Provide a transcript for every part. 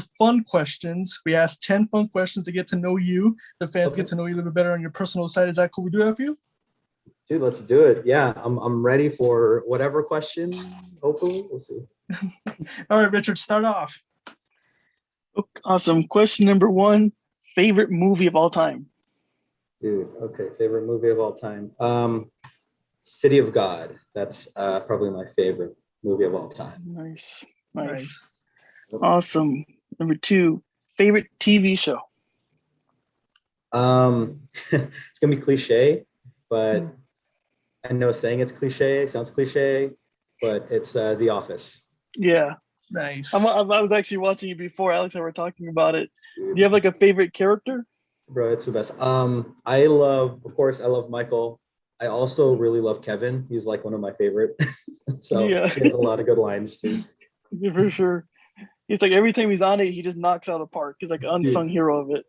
fun questions. We ask 10 fun questions to get to know you. The fans Okay. get to know you a little bit better on your personal side. Is that cool? We do that for you? Dude, let's do it. Yeah, I'm ready for whatever question. Hopefully, we'll see. All right, Richard, start off. Awesome. Question number one, favorite movie of all time? Dude, okay, favorite movie of all time. City of God. That's probably my favorite movie of all time. Nice. Nice. Nice. Awesome. Number two, favorite TV show? It's gonna be cliche, but I know saying it's cliche sounds cliche, but it's The Office. Yeah. Nice. I was actually watching it before Alex and I were talking about it. Dude, Do you have like a favorite character? bro, it's the best. I love, of course, I love Michael. I also really love Kevin. He's like one of my favorite. So Yeah, he has a lot of good lines too. yeah, for sure. He's like every time he's on it, he just knocks out a park. He's like an unsung Dude, hero of it.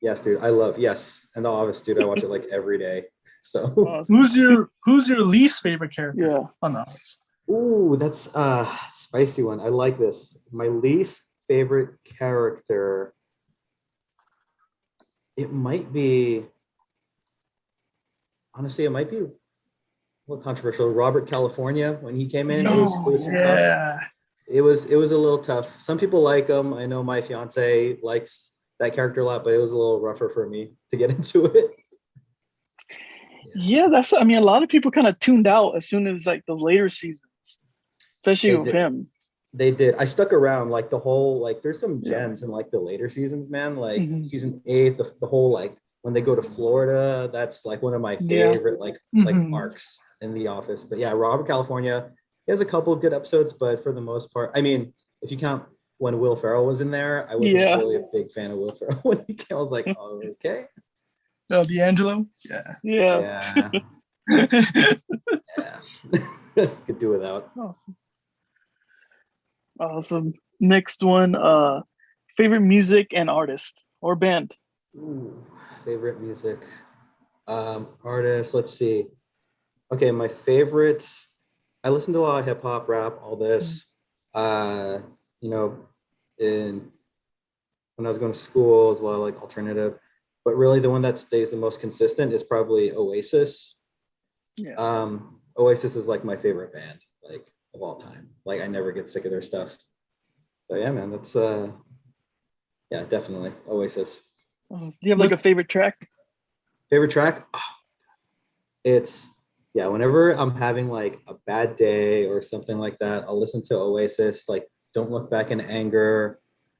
yes, dude. Yes. And The Office, dude, I watch it like every day. So Awesome. Who's your least favorite character Yeah. on The Office? ooh, that's a spicy one. I like this. My least favorite character, it might be honestly, it might be a little controversial. Robert California, when he came in, it was tough. Yeah. It was a little tough. Some people like him. I know my fiance likes that character a lot, but it was a little rougher for me to get into it. Yeah, I mean, a lot of people kind of tuned out as soon as like the later seasons, especially They with did. him. They did. I stuck around like the whole like. There's some Yeah. gems in like the later seasons, man. Like Mhm. season 8, the whole like when they go to Florida. That's like one of my Yeah. favorite like Mhm. arcs in The Office. But yeah, Robert California. He has a couple of good episodes, but for the most part, I mean, if you count when Will Ferrell was in there, I wasn't Yeah. really a big fan of Will Ferrell when he came. I was like, oh, okay, Oh, D'Angelo? Yeah. Yeah. yeah, yeah, could do without. Awesome. Awesome. Next one, favorite music and artist or band? Ooh, favorite music, artist. Let's see. Okay, my favorite. I listen to a lot of hip hop, rap, all this. Uh, you know, in when I was going to school, it's a lot of like alternative. But really, the one that stays the most consistent is probably Oasis. Yeah. Oasis is like my favorite band, like of all time. Like I never get sick of their stuff. So yeah, man, that's yeah, definitely Oasis. Do you have like a Look, favorite track? Favorite track? Oh, it's yeah, whenever I'm having like a bad day or something like that, I'll listen to Oasis, like Don't Look Back in Anger.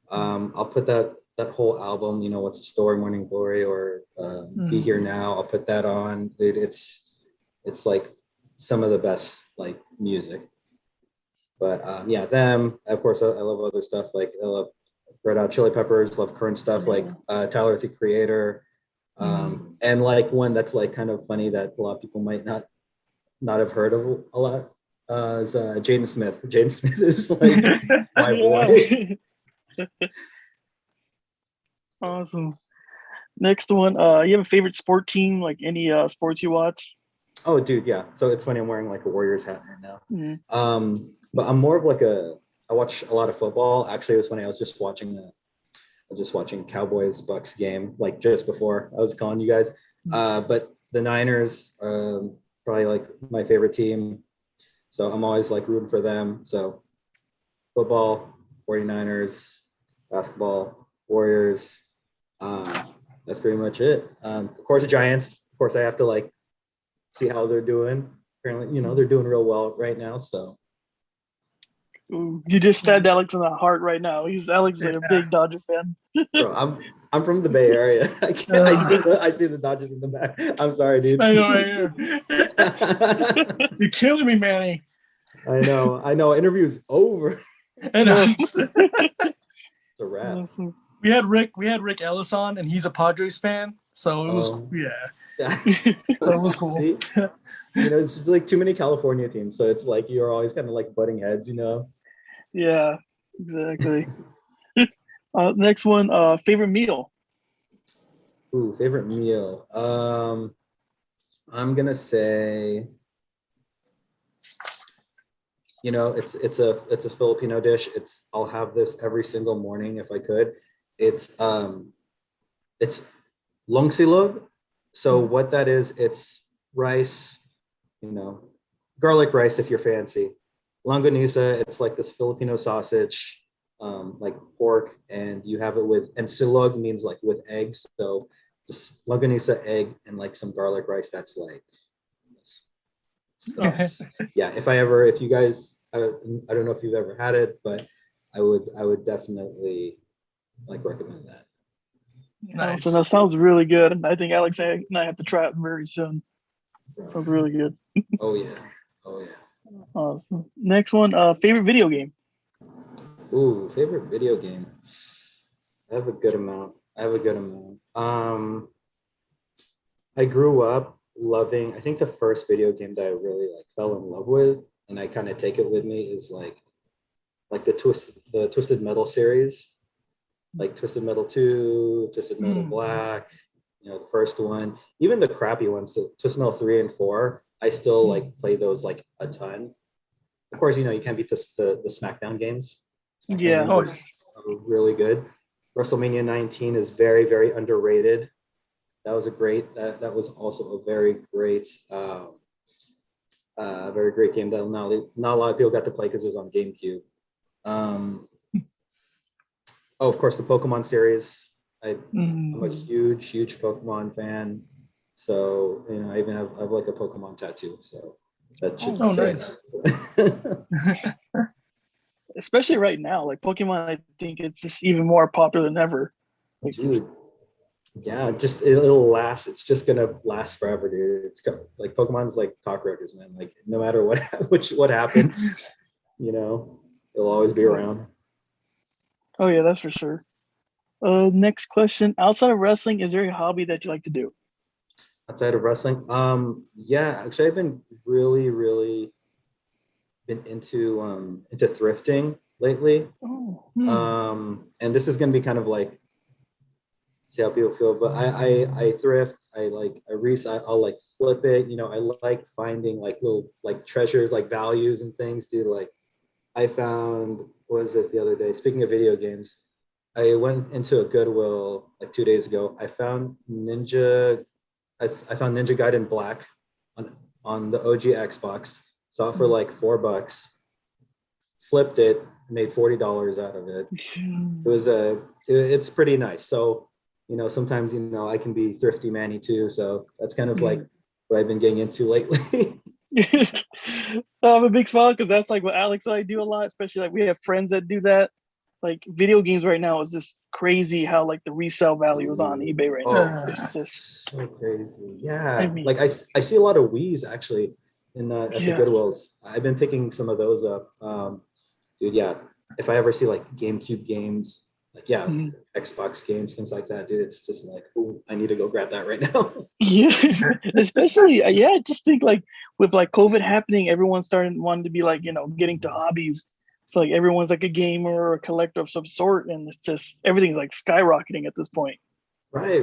I'll put that whole album, What's the Story, Morning Glory, or Be Here Now. I'll put that on. Dude, it's like some of the best like music. But yeah, them. Of course, I love other stuff like I love Red Hot Chili Peppers. Love current stuff like Tyler the Creator. And like one that's like kind of funny that a lot of people might not have heard of a lot is Jaden Smith. Jaden Smith is like my boy. Awesome. Next one, you have a favorite sport team, like any sports you watch? Oh, dude, yeah. So it's funny. I'm wearing like a Warriors hat right now. Mhm. But I'm more of like I watch a lot of football. Actually, it was funny. I was just watching Cowboys Bucks game like just before I was calling you guys. But the Niners, probably like my favorite team. So I'm always like rooting for them. So football, 49ers, basketball, Warriors. That's pretty much it. Of course, the Giants. Of course, I have to like see how they're doing. Apparently, they're doing real well right now. So Ooh, you just stabbed Alex in the heart right now. Alex is like a Yeah. big Dodger fan. bro, I'm from the Bay Area. I see the Dodgers in the back. I'm sorry, dude. I know, You're killing me, Manny. I know. Interview's over. I know. It's a wrap. Awesome. we had Rick Ellis on, and he's a Padres fan, so it was Yeah. that was cool. See? It's like too many California teams, so it's like you're always kind of like butting heads. Yeah, exactly. Next one, favorite meal. Ooh, favorite meal. I'm gonna say, it's a Filipino dish. I'll have this every single morning if I could. It's longsilog. So what that is, it's rice, you know, garlic rice if you're fancy. Longanisa, it's like this Filipino sausage, like pork, and you have it with, and silog means like with eggs. So just longanisa, egg, and like some garlic rice. That's like stuff. Yeah, if you guys, I don't know if you've ever had it, but I would definitely like recommend that. Nice. So that sounds really good. And I think Alex and I have to try it very soon. Sounds really good. Oh yeah. Oh yeah. Awesome. Next one, favorite video game. Ooh, favorite video game. I have a good amount. I grew up loving, I think the first video game that I really like fell in love with, and I kind of take it with me, is like the Twisted Metal series, like Twisted Metal 2, Twisted Metal Black, the first one, even the crappy ones, so Twisted Metal 3 and 4, I still like play those like a ton. Of course, you can't beat the SmackDown games. Yeah. Games are really good. WrestleMania 19 is very, very underrated. That was that was also a very great game that not a lot of people got to play because it was on GameCube. Oh, of course, the Pokemon series. I'm a huge Pokemon fan. So, I even have like a Pokemon tattoo. So that should nice. Especially right now, like Pokemon, I think it's just even more popular than ever. Like, dude, yeah, it'll last. It's just gonna last forever, dude. It's like Pokemon's like cockroaches, man. Like no matter what happens, it'll always be around. Oh yeah, that's for sure. Next question. Outside of wrestling, is there a hobby that you like to do? Outside of wrestling, yeah, actually, I've been really been into thrifting lately. And this is gonna be kind of like, see how people feel, but I thrift. I'll like flip it. I like finding like little like treasures, like values and things, dude. Like I found, what was it the other day? Speaking of video games, I went into a Goodwill like 2 days ago. I found Ninja Gaiden Black on the OG Xbox. Saw it for like $4. Flipped it, made $40 out of it. It's pretty nice. So, sometimes I can be thrifty Manny too. So that's kind of like what I've been getting into lately. I'm a big fan because that's like what Alex and I do a lot, especially like we have friends that do that. Like video games right now is just crazy how like the resale value is on eBay right now. It's just so crazy. Yeah. Like I see a lot of Wii's actually at the Goodwills. I've been picking some of those up. Dude, yeah. If I ever see like GameCube games, like Xbox games, things like that, dude, it's just like, ooh, I need to go grab that right now. Yeah, especially I just think like with like COVID happening, everyone's starting wanting to be like getting to hobbies. It's like everyone's like a gamer or a collector of some sort, and it's just everything's like skyrocketing at this point. Right.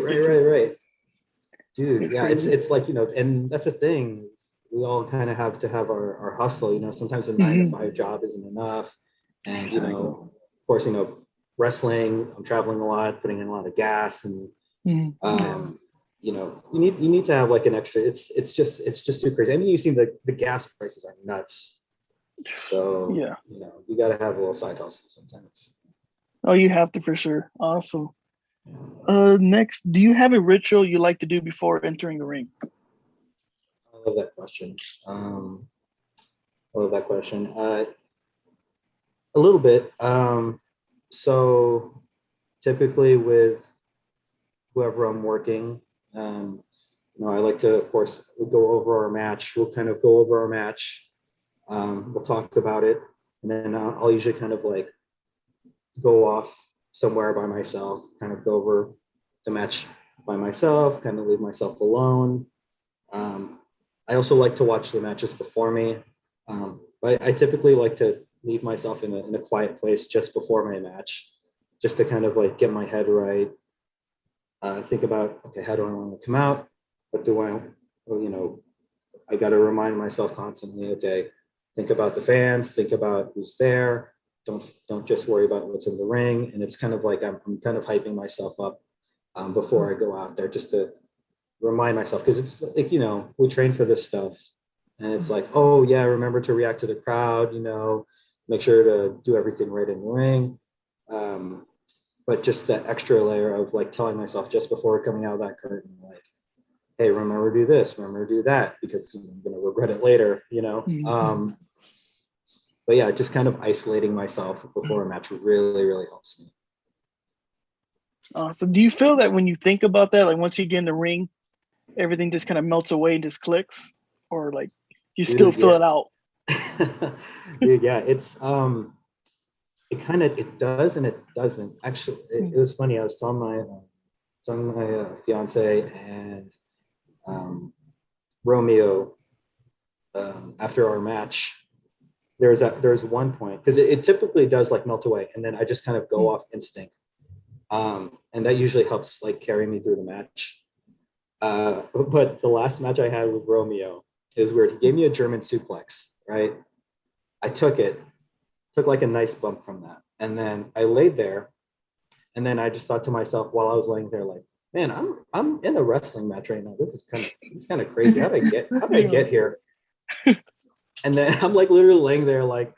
Dude, yeah, crazy. it's like and that's the thing. We all kind of have to have our hustle. Sometimes a 9-to-5 job isn't enough, and of course, wrestling. I'm traveling a lot, putting in a lot of gas, and you need to have like an extra. It's just too crazy. I mean, you see the gas prices are nuts. So you got to have a little side hustle sometimes. Oh, you have to for sure. Awesome. Next, do you have a ritual you like to do before entering the ring? I love that question. A little bit. So typically with whoever I'm working, I like to, of course, we'll go over our match. We'll kind of go over our match. We'll talk about it, and then I'll usually kind of like go off somewhere by myself, kind of go over the match by myself, kind of leave myself alone. I also like to watch the matches before me. But I typically like to leave myself in a quiet place just before my match, just to kind of like get my head right. Think about, okay, how do I want to come out? What do I got to remind myself constantly, okay, think about the fans, think about who's there. Don't just worry about what's in the ring. And it's kind of like I'm kind of hyping myself up before I go out there, just to remind myself, because it's like, we train for this stuff, and it's like, oh yeah, remember to react to the crowd, make sure to do everything right in the ring. But just that extra layer of like telling myself just before coming out of that curtain, like, hey, remember to do this, remember to do that, because I'm going to regret it later, but yeah, just kind of isolating myself before a match really, really helps me. So do you feel that when you think about that, like once you get in the ring, everything just kind of melts away and just clicks, or like you still feel it out? Dude, yeah, it's it does and it doesn't. Actually, it was funny. I was telling my fiance and Romeo after our match. There's one point, because it typically does like melt away, and then I just kind of go off instinct, and that usually helps like carry me through the match. But the last match I had with Romeo is weird. He gave me a German suplex, right? I took like a nice bump from that. And then I laid there, and then I just thought to myself while I was laying there, like, man, I'm in a wrestling match right now. This is kind of crazy. How did I get here? And then I'm like literally laying there like,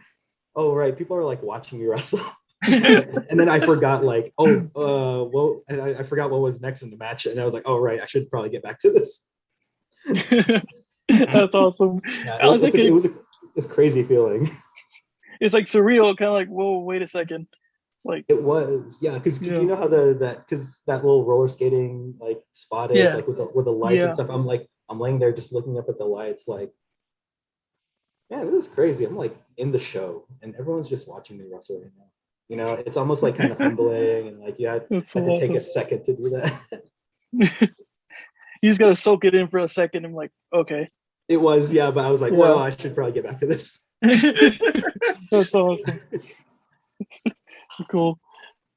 oh right, people are like watching me wrestle. And then I forgot like, well, and I forgot what was next in the match, and I was like, oh right, I should probably get back to this. That's awesome. Yeah, I was thinking, it was this crazy feeling. It's like surreal, kind of like, whoa, wait a second, like it was, yeah, because you know how that little roller skating like spot is, like with the lights and stuff. I'm laying there just looking up at the lights, like, man, this is crazy. I'm like in the show, and everyone's just watching me wrestle right now. It's almost like kind of humbling, and like you had to take a second to do that. You just gotta soak it in for a second. I'm like, okay. It was, yeah, but I was like, well, I should probably get back to this. That's awesome. Cool.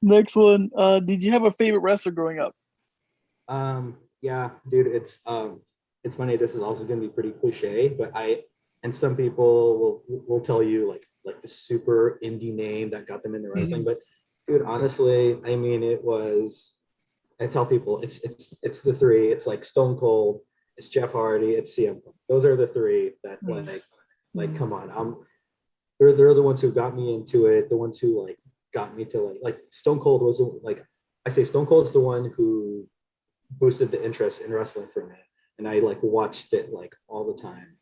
Next one. Did you have a favorite wrestler growing up? Yeah, dude, it's funny. This is also gonna be pretty cliche, but some people will tell you like the super indie name that got them into wrestling. But dude, honestly, I mean, I tell people it's the three. It's like Stone Cold, it's Jeff Hardy, it's CM Punk. Those are the three that like come on. They're the ones who got me into it, the ones who like got me to like Stone Cold was like, I say Stone Cold's the one who boosted the interest in wrestling for me, and I like watched it like all the time.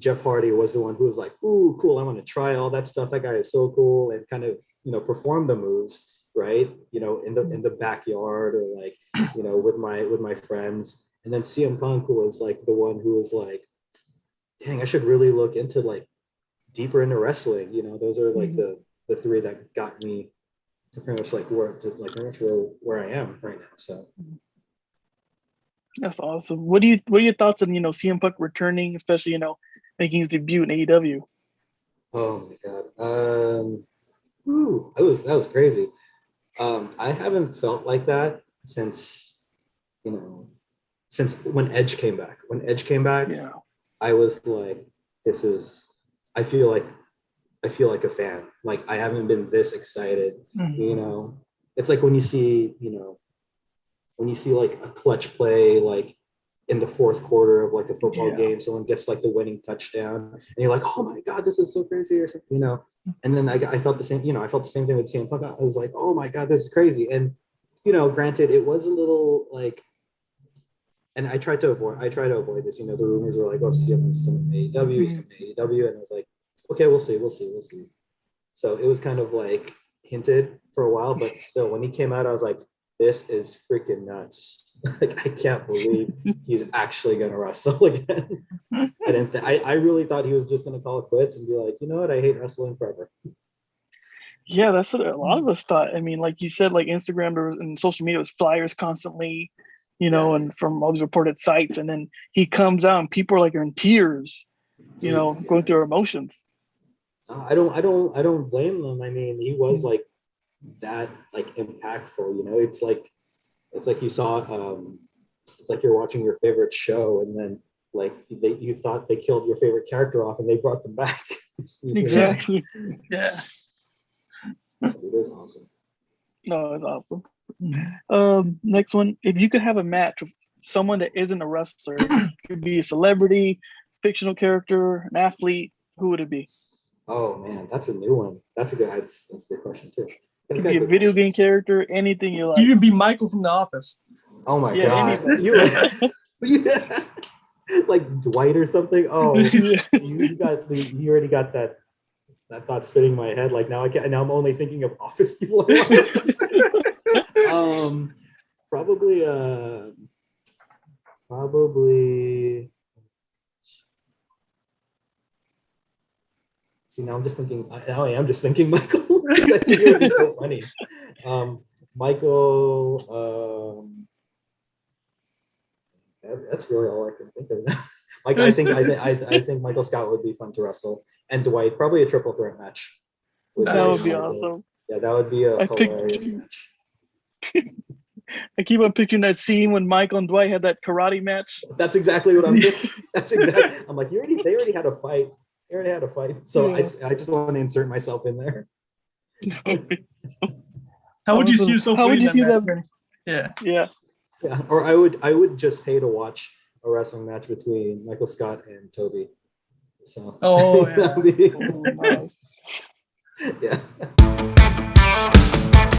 Jeff Hardy was the one who was like, ooh, cool, I want to try all that stuff. That guy is so cool, and kind of perform the moves, right? In the backyard, or like with my friends. And then CM Punk was like the one who was like, dang, I should really look into like deeper into wrestling. Those are like the three that got me to pretty much like where I am right now. So that's awesome. What are your thoughts on CM Punk returning, especially making his debut in AEW? Oh my god, that was crazy. I haven't felt like that since when Edge came back. Yeah. I was like, I feel like a fan. Like I haven't been this excited. It's like when you see like a clutch play, like in the fourth quarter of like a football game, someone gets like the winning touchdown, and you're like, oh my god, this is so crazy, or something, And then I felt the same, I felt the same thing with CM Punk. I was like, oh my god, this is crazy. And granted, it was a little like, and I try to avoid this. The rumors were like, oh, CM Punk's coming to AEW, he's coming to AEW, and I was like, okay, we'll see. So it was kind of like hinted for a while, but still, when he came out, I was like, this is freaking nuts. Like, I can't believe he's actually gonna wrestle again. I really thought he was just gonna call it quits and be like, you know what, I hate wrestling forever. Yeah, that's what a lot of us thought. I mean, like you said, like Instagram and social media was flyers constantly, and from all these reported sites, and then he comes out and people are in tears, going through emotions. I don't blame them. I mean, he was like that, like impactful. It's like you saw. It's like you're watching your favorite show, and then like you thought they killed your favorite character off, and they brought them back. Exactly. Yeah. It is awesome. No, it's awesome. Mhm. Next one. If you could have a match with someone that isn't a wrestler, it could be a celebrity, fictional character, an athlete, who would it be? Oh man, that's a new one. That's a good question too. It It's could got be a good video game matches. character, anything you You like. can be Michael from The Office. Oh my Yeah, god. anybody. Yeah. Like Dwight or something. Oh, Yeah. you already got that thought spinning in my head. Like now I'm only thinking of office people. Probably probably see now I'm just thinking now I am just thinking Michael because I think it would be so funny. Michael that's really all I can think of now. Like I think Michael Scott would be fun to wrestle, and Dwight probably a triple threat match. That would be Nice. awesome. Yeah, that would be a I picked. hilarious match. I keep on picturing that scene when Michael and Dwight had that karate match. That's exactly what I'm thinking. That's exactly. I'm like, they already had a fight. They already had a fight. So Yeah. I just want to insert myself in there. How would you see Awesome. yourself How would winning you see match, that? Manny? Yeah. Yeah. Yeah. Or I would just pay to watch a wrestling match between Michael Scott and Toby. So Oh, yeah. that'd be- Oh, nice. yeah.